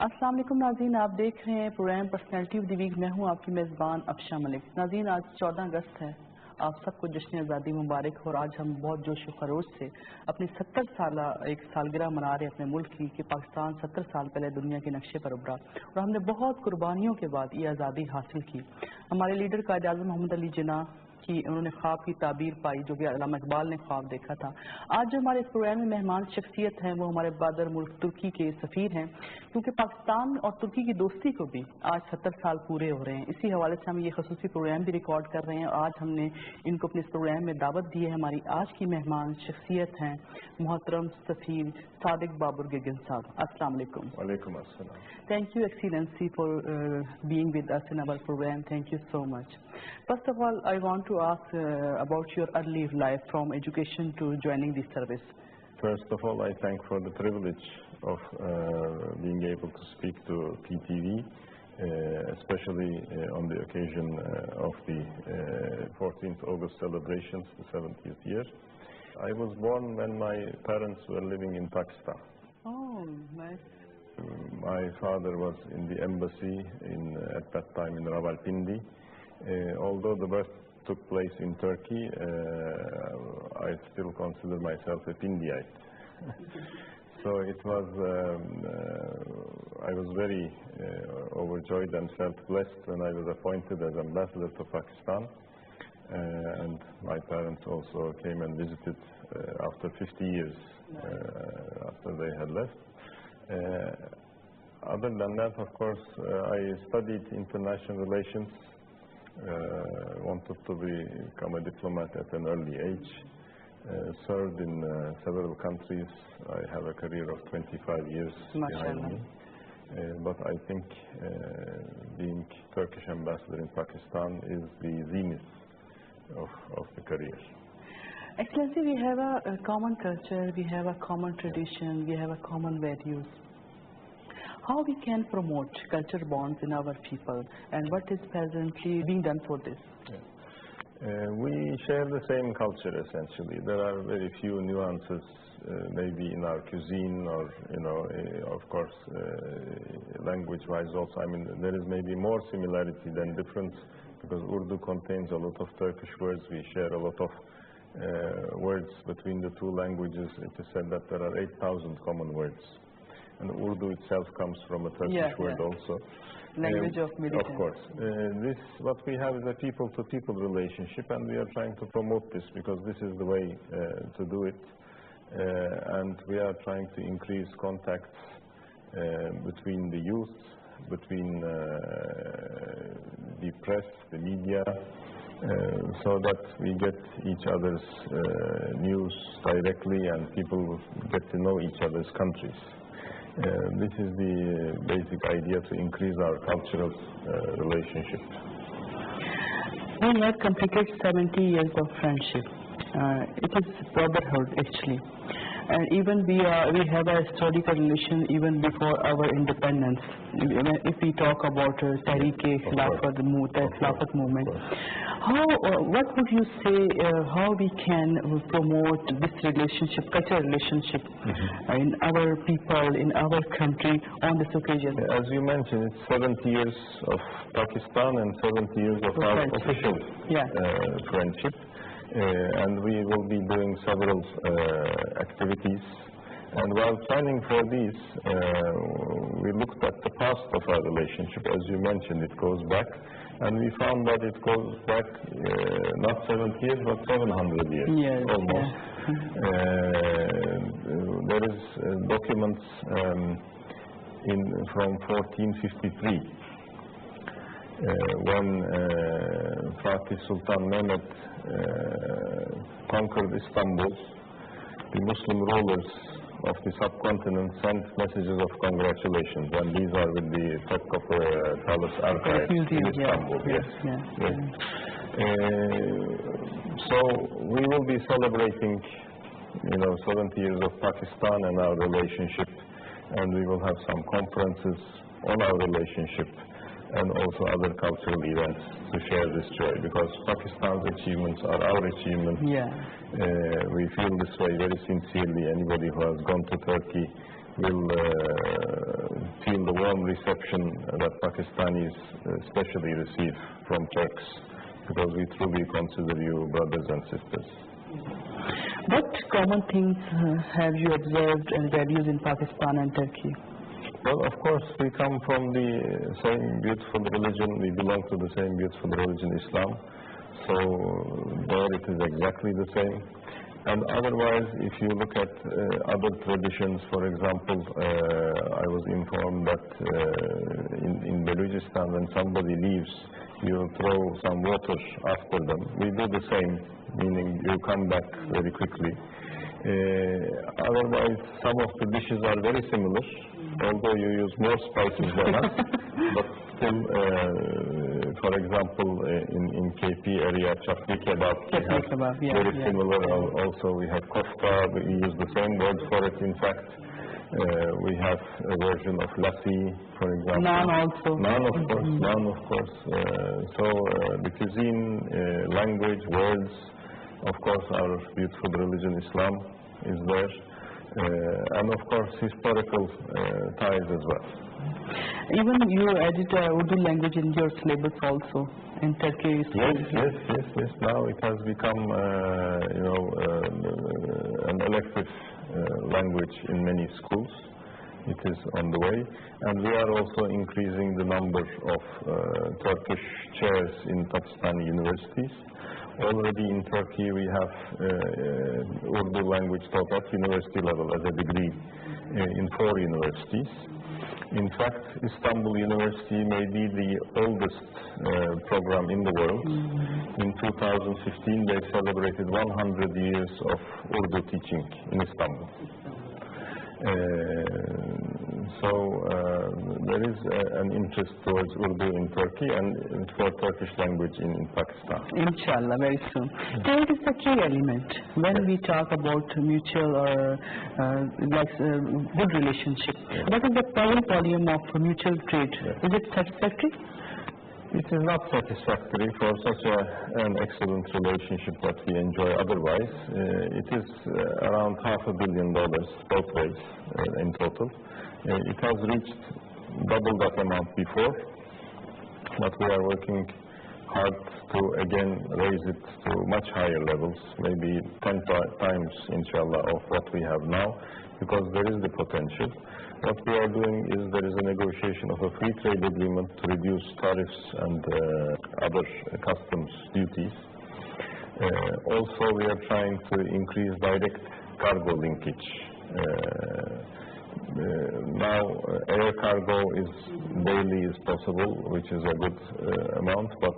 अस्सलाम वालेकुम नाज़रीन, आप देख रहे हैं programme personality of the week. मैं हूं आपकी मेज़बान अफशान मलिक। नाज़रीन, आज 14 अगस्त है। आप सबको जश्न आज़ादी मुबारक हो। और आज हम बहुत जोश व खरोश से अपनी 70 साल एक सालगिरह मना रहे हैं अपने मुल्क की, कि पाकिस्तान 70 साल पहले दुनिया के नक्शे पर उभरा और हमने बहुत कुर्बानियों के बाद ये आज़ादी हासिल की। हमारे लीडर कायद आज़म मोहम्मद अली जिन्ना कि उन्होंने ख्वाब की ताबीर पाई, जो कि अल्लामा इकबाल ने ख्वाब देखा था। आज जो हमारे इस प्रोग्राम में मेहमान शख्सियत हैं वो हमारे बहादुर मुल्क तुर्की के सफ़ीर हैं, क्योंकि पाकिस्तान और तुर्की की दोस्ती को भी आज 70 साल पूरे हो रहे हैं। इसी हवाले से हम ये खसूसी प्रोग्राम भी रिकॉर्ड कर रहे हैं और आज हमने इनको अपने इस प्रोग्राम में दावत दी है। हमारी आज की मेहमान शख्सियत हैं मोहतरम सफ़ीर सादिक बाबर गिगन साहब। अस्सलाम वालेकुम। वालेकुम अस्सलाम। Thank you, Excellency, for being with us in our program. Thank you so much. First of all, I want to ask about your early life from education to joining the service. First of all, I thank for the privilege of being able to speak to PTV, especially on the occasion of the 14th August celebrations, the 70th year. I was born when my parents were living in Pakistan. Oh, nice. My father was in the embassy at that time in Rawalpindi. Although the birth took place in Turkey, I still consider myself a Pindiite. So it was, I was very overjoyed and felt blessed when I was appointed as ambassador to Pakistan. And my parents also came and visited after 50 years after they had left. Other than that, of course, I studied international relations, wanted to become a diplomat at an early age, served in several countries. I have a career of 25 years behind me. But I think being Turkish ambassador in Pakistan is the zenith of the career. Excellency, we have a common culture, we have a common tradition, we have a common values. How we can promote culture bonds in our people, and what is presently being done for this? We share the same culture essentially. There are very few nuances, maybe in our cuisine, or of course, language-wise also. I mean, there is maybe more similarity than difference, because Urdu contains a lot of Turkish words. We share a lot of words between the two languages. It is said that there are 8,000 common words, and Urdu itself comes from a Turkish word also. Language of military. Of course. What we have is a people-to-people relationship, and we are trying to promote this because this is the way to do it. And we are trying to increase contacts between the youth, between the press, the media, so that we get each other's news directly and people get to know each other's countries. This is the basic idea, to increase our cultural relationship. We have completed 70 years of friendship. It is brotherhood actually. And even we have a historical relation even before our independence. If we talk about Khilafat movement, what would you say? How we can promote this relationship, cultural relationship, in our people, in our country on this occasion? As you mentioned, it's 70 years of Pakistan and 70 years of our official friendship. And we will be doing several activities. And while planning for these, we looked at the past of our relationship. As you mentioned, it goes back, and we found that it goes back not 70 years, but 700 years, almost. There is documents from 1453. When Fatih Sultan Mehmet conquered Istanbul, the Muslim rulers of the subcontinent sent messages of congratulations, and these are with the Topkapı Palace archive in Istanbul. So we will be celebrating, 70 years of Pakistan and our relationship, and we will have some conferences on our relationship and also other cultural events to share this joy, because Pakistan's achievements are our achievements. We feel this way very sincerely. Anybody who has gone to Turkey will feel the warm reception that Pakistanis especially receive from Turks, because we truly consider you brothers and sisters. What common things have you observed and values in Pakistan and Turkey? Well, of course, we come from the same beautiful religion. We belong to the same beautiful religion, Islam. So there it is exactly the same. And otherwise, if you look at other traditions, for example, I was informed that in Balochistan, when somebody leaves, you throw some water after them. We do the same, meaning you come back very quickly. Otherwise, some of the dishes are very similar, although you use more spices than us. But still, for example, in KP area, chapli kebab, very similar. Also, we have kofta. We use the same word for it. In fact, we have a version of lassi, for example. Naan also. Naan, of course. So the cuisine, language, words, of course, our beautiful religion, Islam, is there. And of course, historical ties as well. Even you added Urdu language in your syllabus also in Turkey. Yes. Now it has become, an elective language in many schools. It is on the way, and we are also increasing the number of Turkish chairs in Pakistani universities. Already in Turkey we have Urdu language taught at university level as a degree in 4 universities. In fact, Istanbul University may be the oldest program in the world. In 2015 they celebrated 100 years of Urdu teaching in Istanbul. So there is an interest towards Urdu in Turkey and for Turkish language in Pakistan. Inshallah, very soon. Trade is the key element when we talk about mutual or good relationship. What is the current volume of mutual trade? Is it satisfactory? It is not satisfactory for such an excellent relationship that we enjoy otherwise. It is around $500 million both ways in total. It has reached double that amount before, but we are working hard to again raise it to much higher levels, maybe 10 times, inshallah, of what we have now, because there is the potential. What we are doing is there is a negotiation of a free trade agreement to reduce tariffs and other customs duties. Also, we are trying to increase direct cargo linkage. Now, air cargo is daily is possible, which is a good amount, but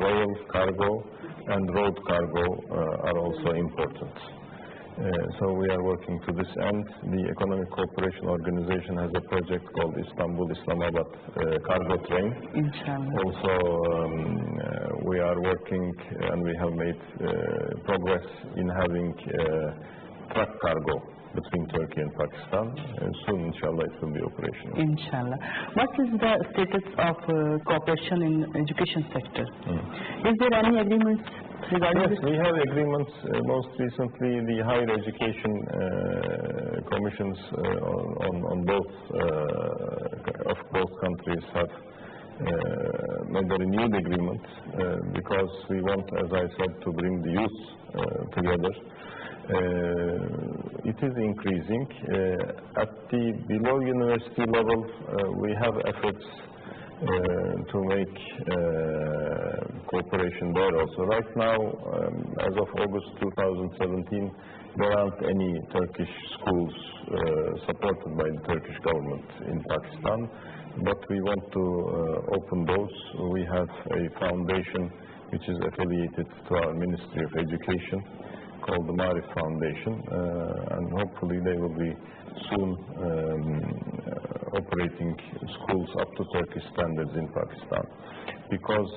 rail cargo and road cargo are also important. So we are working to this end. The Economic Cooperation Organization has a project called Istanbul-Islamabad Cargo Train. Inshallah. Also, we are working and we have made progress in having truck cargo between Turkey and Pakistan, and soon, inshallah, it will be operational. Inshallah. What is the status of cooperation in education sector? Is there any agreements regarding this? Yes, we have agreements. Most recently, the higher education commissions on both of both countries have made a renewed agreement because we want, as I said, to bring the youth together. It is increasing. At the below university level, we have efforts to make cooperation there also. Right now, as of August 2017, there aren't any Turkish schools supported by the Turkish government in Pakistan, but we want to open those. We have a foundation which is affiliated to our Ministry of Education, called the Marif Foundation, and hopefully they will be soon operating schools up to Turkish standards in Pakistan. Because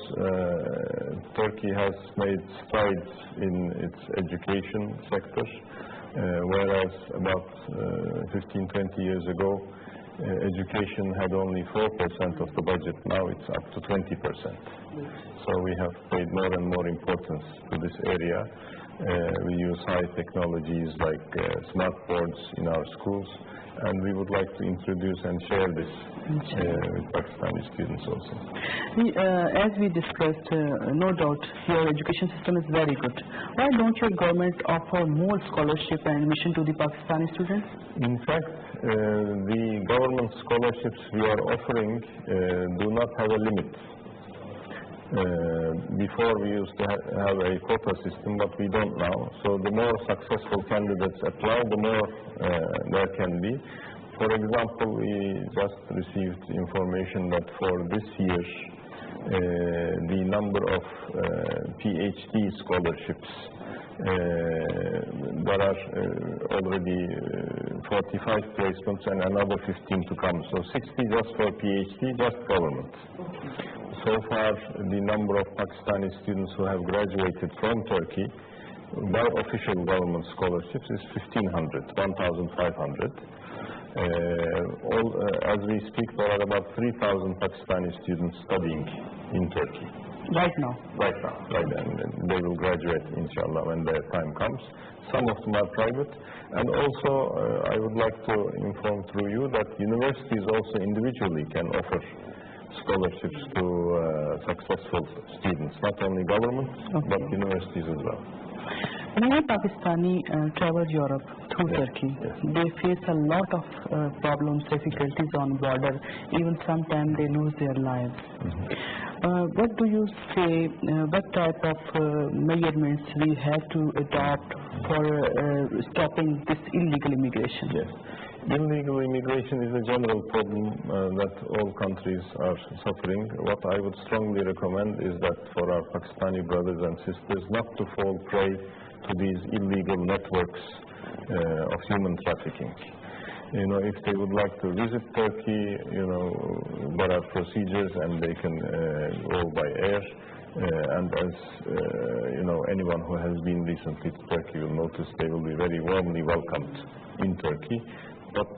Turkey has made strides in its education sector, whereas about 15-20 years ago, education had only 4% of the budget. Now it's up to 20%. So we have paid more and more importance to this area. We use high technologies like smart boards in our schools, and we would like to introduce and share this with Pakistani students also. As we discussed, no doubt your education system is very good. Why don't your government offer more scholarship and admission to the Pakistani students? In fact, the government scholarships we are offering do not have a limit. Before we used to have a quota system, but we don't now. So the more successful candidates apply, the more there can be. For example, we just received information that for this year, the number of PhD scholarships, there are already 45 placements and another 15 to come. So 60 just for PhD, just government. So far, the number of Pakistani students who have graduated from Turkey by official government scholarships is 1,500. As we speak, there are about 3,000 Pakistani students studying in Turkey. Right now? Right now, right, and they will graduate, inshallah, when their time comes. Some of them are private, and also I would like to inform through you that universities also individually can offer scholarships to successful students, not only government, but universities as well. Many Pakistani travel Europe through Turkey. They face a lot of problems, difficulties on border. Even sometimes they lose their lives. What do you say? What type of measurements we have to adopt for stopping this illegal immigration? Yes. Illegal immigration is a general problem that all countries are suffering. What I would strongly recommend is that for our Pakistani brothers and sisters not to fall prey to these illegal networks of human trafficking. You know, if they would like to visit Turkey, you know, there are procedures and they can go by air. And as you know, anyone who has been recently to Turkey will notice they will be very warmly welcomed in Turkey. But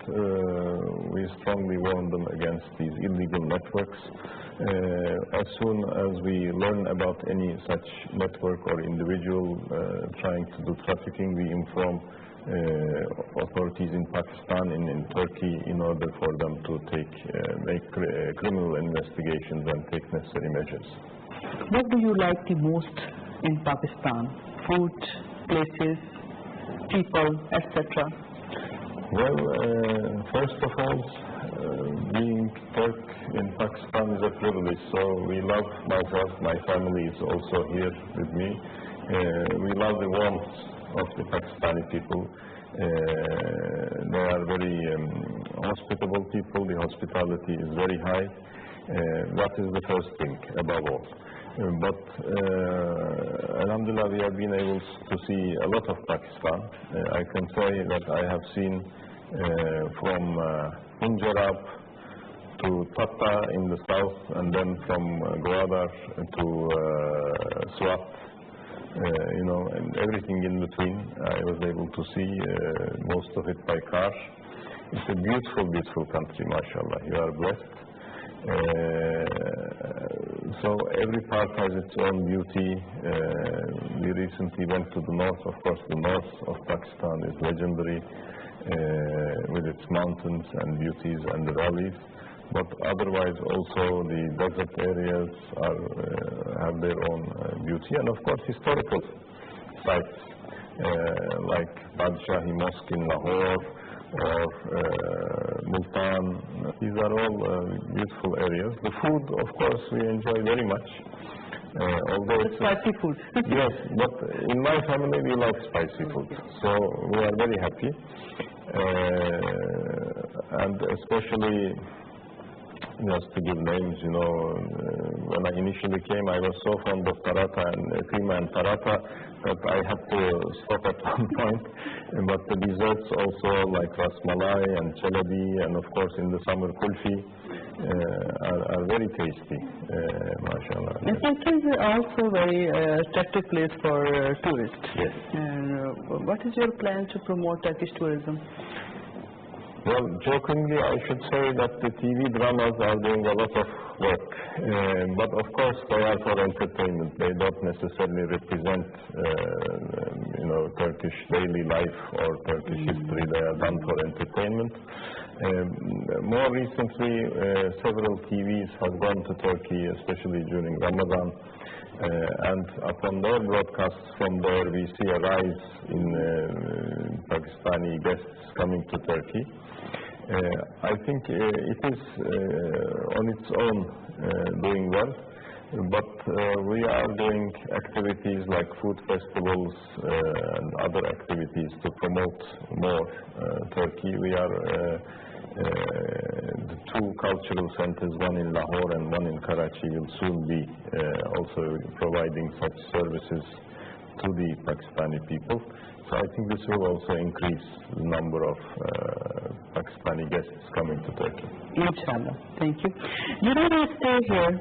we strongly warn them against these illegal networks. As soon as we learn about any such network or individual trying to do trafficking, we inform authorities in Pakistan and in Turkey in order for them to make criminal investigations and take necessary measures. What do you like the most in Pakistan? Food, places, people, etc.? Well, first of all, being Turk in Pakistan is a privilege, so we love myself, my family is also here with me. We love the warmth of the Pakistani people. They are very hospitable people, the hospitality is very high. That is the first thing above all. But Alhamdulillah, we have been able to see a lot of Pakistan. I can say that I have seen from Punjab to Tata in the south, and then from Gwadar to Swat, you know, and everything in between. I was able to see most of it by car. It's a beautiful, beautiful country, mashallah. You are blessed. So every part has its own beauty. We recently went to the north. Of course, the north of Pakistan is legendary with its mountains and beauties and the valleys. But otherwise, also the desert areas have their own beauty, and of course, historical sites like Badshahi Mosque in Lahore or Multan. These are all beautiful areas. The food, of course, we enjoy very much. Although it's spicy food. Yes, but in my family we like spicy food, so we are very happy. And especially, just to give names, you know, when I initially came, I was so fond of paratha and keema and paratha that I had to stop at one point. But the desserts also, like rasmalai and chalabi, and of course in the summer kulfi, are very tasty, mashallah. It is also a very attractive place for tourists. Yes. What is your plan to promote Turkish tourism? Well, jokingly, I should say that the TV dramas are doing a lot of work, but of course they are for entertainment. They don't necessarily represent, Turkish daily life or Turkish history. They are done for entertainment. More recently, several TVs have gone to Turkey, especially during Ramadan. And upon their broadcasts from there, we see a rise in Pakistani guests coming to Turkey. I think it is on its own doing well, but we are doing activities like food festivals and other activities to promote more Turkey. We are the two cultural centers, one in Lahore and one in Karachi, will soon be also providing such services to the Pakistani people. So I think this will also increase the number of Pakistani guests coming to Turkey. Inshallah. Thank you. During your stay here,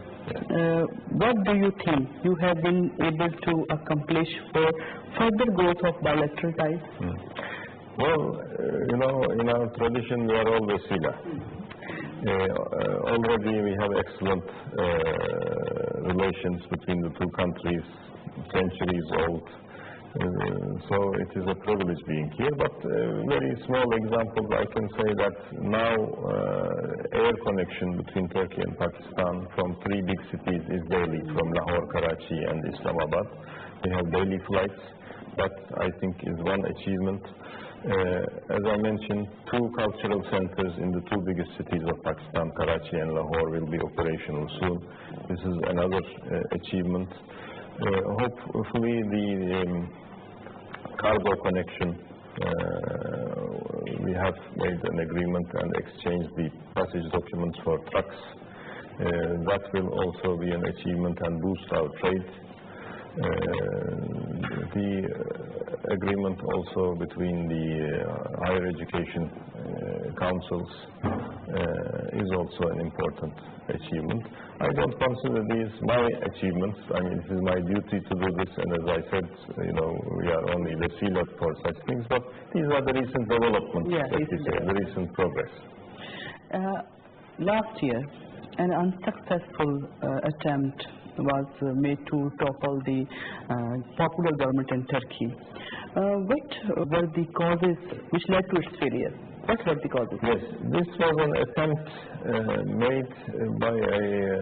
what do you think you have been able to accomplish for further growth of bilateral ties? Well, in our tradition, we are always sila. Already we have excellent relations between the two countries, centuries old. So it is a privilege being here, but very small examples, I can say that now air connection between Turkey and Pakistan from three big cities is daily, from Lahore, Karachi and Islamabad. We have daily flights. That, I think, is one achievement. As I mentioned, two cultural centers in the two biggest cities of Pakistan, Karachi and Lahore, will be operational soon. This is another achievement. Hopefully the cargo connection, we have made an agreement and exchanged the passage documents for trucks. That will also be an achievement and boost our trade. The agreement also between the higher education councils is also an important achievement. I don't consider these my achievements. I mean, it is my duty to do this, and as I said, we are only the seal for such things, but these are the recent developments, the recent progress. Last year, an unsuccessful attempt was made to topple the popular government in Turkey. What were the causes which led to its failure? What were the causes? Yes, this was an attempt made by a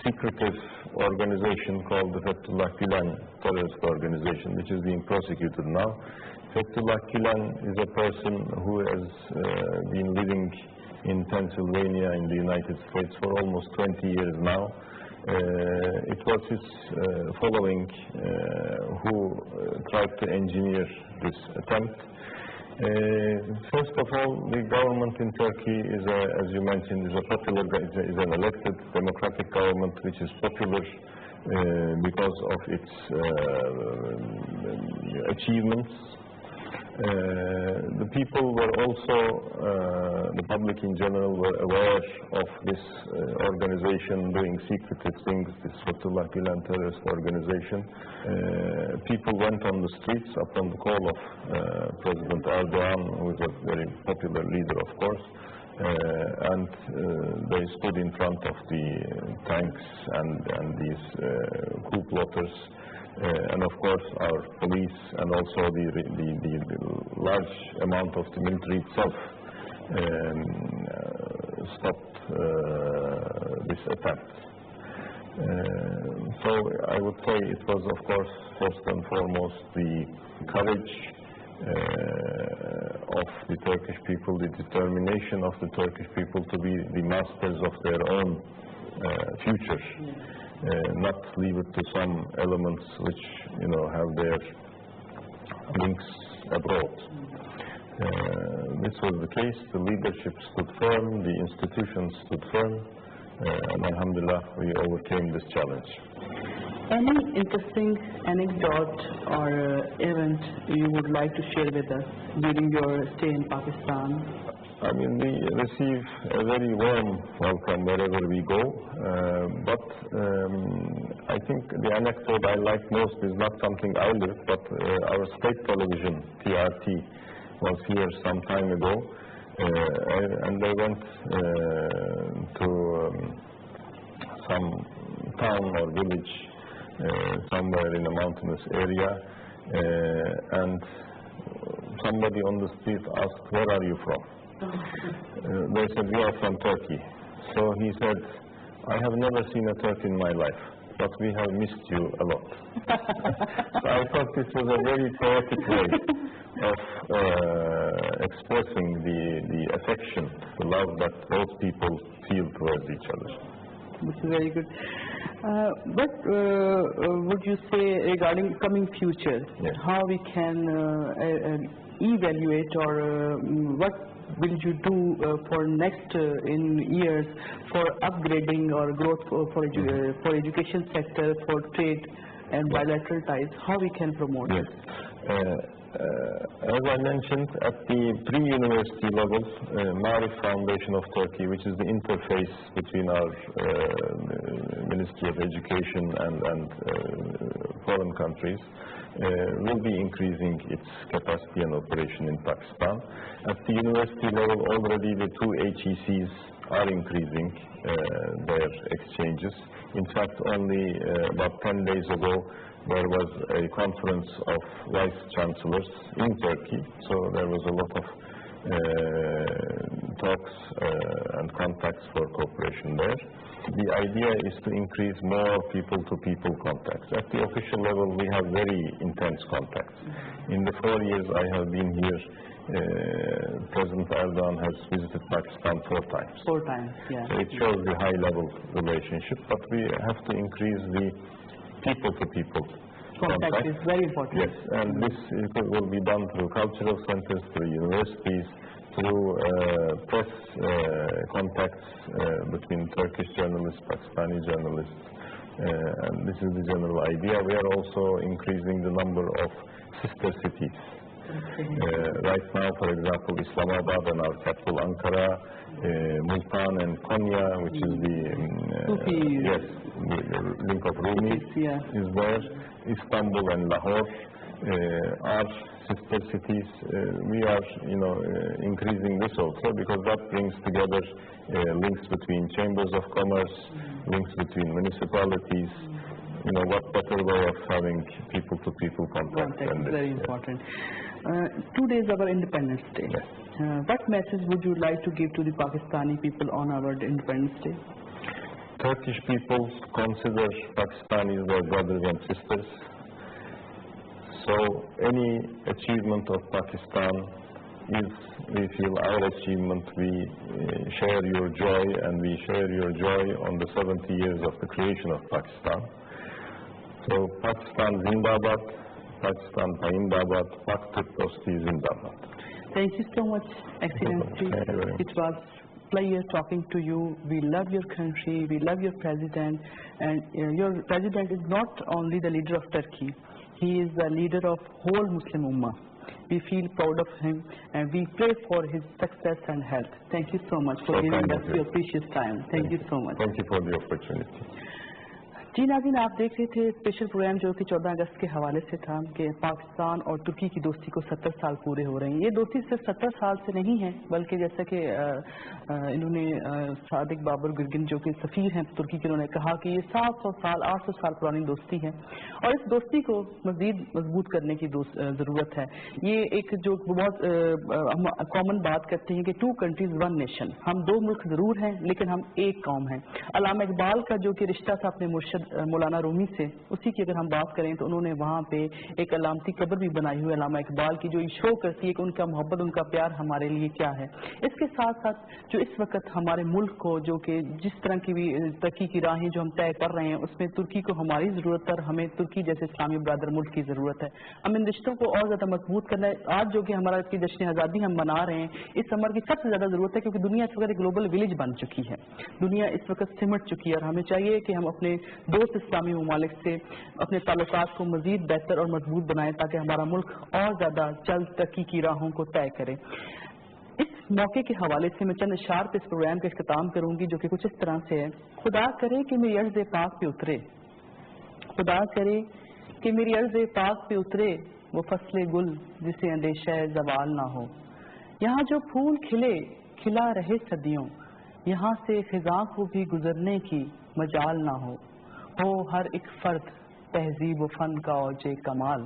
secretive organization called the Fethullah Gülen terrorist organization, which is being prosecuted now. Fethullah Gülen is a person who has been living in Pennsylvania in the United States for almost 20 years now. It was his following who tried to engineer this attempt. First of all, the government in Turkey is, as you mentioned, is an elected democratic government which is popular because of its achievements. The people were also, the public in general, were aware of this organization doing secretive things, this Fethullah Gülen terrorist organization. People went on the streets upon the call of President Erdogan, who is a very popular leader, of course, and they stood in front of the tanks and these coup plotters. And of course our police and also the large amount of the military itself stopped this attempt. So I would say it was, of course, first and foremost the courage of the Turkish people, the determination of the Turkish people to be the masters of their own future. Not leave it to some elements which, have their links abroad. This was the case. The leadership stood firm, the institutions stood firm, and alhamdulillah, we overcame this challenge. Any interesting anecdote or event you would like to share with us during your stay in Pakistan? I mean, we receive a very warm welcome wherever we go, but I think the anecdote I like most is not something I lived, but our state television, TRT, was here some time ago, and they went to some town or village somewhere in a mountainous area, and somebody on the street asked, "Where are you from?" They said, "We are from Turkey." So he said, "I have never seen a Turk in my life, but we have missed you a lot." So I thought this was a very poetic way of expressing the affection, the love that both people feel towards each other. This is very good. What would you say regarding coming future? Yes. How we can evaluate, or what will you do for next in years for upgrading or growth for education sector, for trade and bilateral ties? How we can promote? Yes. As I mentioned, at the pre-university level, Marif Foundation of Turkey, which is the interface between our Ministry of Education and foreign countries, will be increasing its capacity and operation in Pakistan. At the university level, already the two HECs are increasing their exchanges. In fact, only about 10 days ago, there was a conference of vice chancellors in Turkey, so there was a lot of talks and contacts for cooperation there. The idea is to increase more people-to-people contacts. At the official level, we have very intense contacts. In the 4 years I have been here, President Erdogan has visited Pakistan 4 times. 4 times, yeah. So it shows the high-level relationship, but we have to increase the people-to-people Contact is very important. Yes, and this will be done through cultural centers, through universities, through press contacts between Turkish journalists, Pakistani journalists, and this is the general idea. We are also increasing the number of sister cities. Right now, for example, Islamabad and our capital Ankara, Multan and Konya, which is the link of Rumi, is there. Istanbul and Lahore are sister cities. We are, increasing this also because that brings together links between chambers of commerce, links between municipalities. What better way of having people-to-people contact than this? Very important. 2 days of our Independence Day. Yes. What message would you like to give to the Pakistani people on our Independence Day? Turkish people consider Pakistanis their brothers and sisters. So any achievement of Pakistan is, we feel, our achievement. We share your joy, and we share your joy on the 70 years of the creation of Pakistan. So Pakistan Zindabad, Pakistan Paindabad, Pak Türk Dosti Zindabad. Thank you so much, Excellency. It was pleasure talking to you. We love your country, we love your president, and your president is not only the leader of Turkey, he is the leader of whole Muslim Ummah. We feel proud of him and we pray for his success and health. Thank you so much for giving us your precious time. Thank you so much. Thank you for the opportunity. जी नाज़रीन, आप देख रहे थे special programme जो कि 14 अगस्त के हवाले से था कि पाकिस्तान और तुर्की की दोस्ती को 70 साल पूरे हो रहे हैं। ये दोस्ती सिर्फ 70 साल से नहीं है, बल्कि जैसा कि इन्होंने सादिक बाबर गिरगिन जो कि सफ़ीर हैं तुर्की के, उन्होंने कहा कि ये 700 साल 800 साल पुरानी दोस्ती है और इस दोस्ती को मज़ीद मजबूत करने की ज़रूरत है। ये एक जो बहुत हम कॉमन बात करते हैं कि 2 countries 1 nation, हम 2 मुल्क ज़रूर हैं लेकिन हम एक कौम हैं। अल्लामा इकबाल का जो कि रिश्ता था अपने मुर्शिद मौलाना रूमी से, उसी की अगर हम बात करें तो उन्होंने वहाँ पे एक अलामती कब्र भी बनाई हुई है अल्लामा इकबाल की, जो ये शो करती है कि उनका मोहब्बत, उनका प्यार हमारे लिए क्या है। इसके साथ साथ जो इस वक्त हमारे मुल्क को जो कि जिस तरह की भी तरक्की की राहें जो हम तय कर रहे हैं, उसमें तुर्की को हमारी ज़रूरत है और हमें तुर्की जैसे इस्लामी बरादर मुल्क की ज़रूरत है। हमें इन रिश्तों को और ज़्यादा मजबूत करना है। आज जो कि हमारा इसकी जश्न आज़ादी हम मना रहे हैं, इस अमर की सबसे ज़्यादा ज़रूरत है क्योंकि दुनिया इस वक्त एक ग्लोबल विलेज बन चुकी है, दुनिया इस वक्त सिमट चुकी है और हमें चाहिए कि हम अपने दोस्त इस्लामी ममालिक से अपने ताल्लुकात को मज़ीद बेहतर और मजबूत बनाएं ताकि हमारा मुल्क और ज़्यादा जल्द तरक्की की राहों को तय करे। इस मौके के हवाले से मैं चंद इशार पे इस प्रोग्राम का इख्तिताम करूंगी जो कि कुछ इस तरह से है। खुदा करे कि मेरी अर्ज़ पाक पे उतरे, खुदा करे कि मेरी अर्ज़ पाक पे उतरे वो फसले गुल जिसे अंदेशा ज़वाल ना हो। یہاں جو پھول کھلے کھلا رہے صدیوں، یہاں سے خزاں کو بھی گزرنے کی مجال نہ ہو ہر ایک فرد تہذیب و فن کا اوج کمال،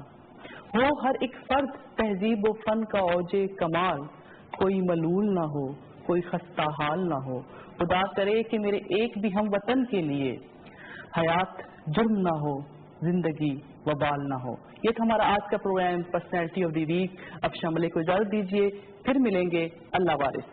ہو ہر ایک فرد تہذیب و فن کا اوج کمال، کوئی ملول نہ ہو کوئی خستہ حال نہ ہو، خدا کرے کہ میرے ایک بھی ہم وطن کے لیے حیات جرم نہ ہو زندگی وبال نہ ہو۔ یہ تھا ہمارا آج کا programme personality of the week. Afshan Malik کو اجازت دیجیے، پھر ملیں گے، اللہ وارث۔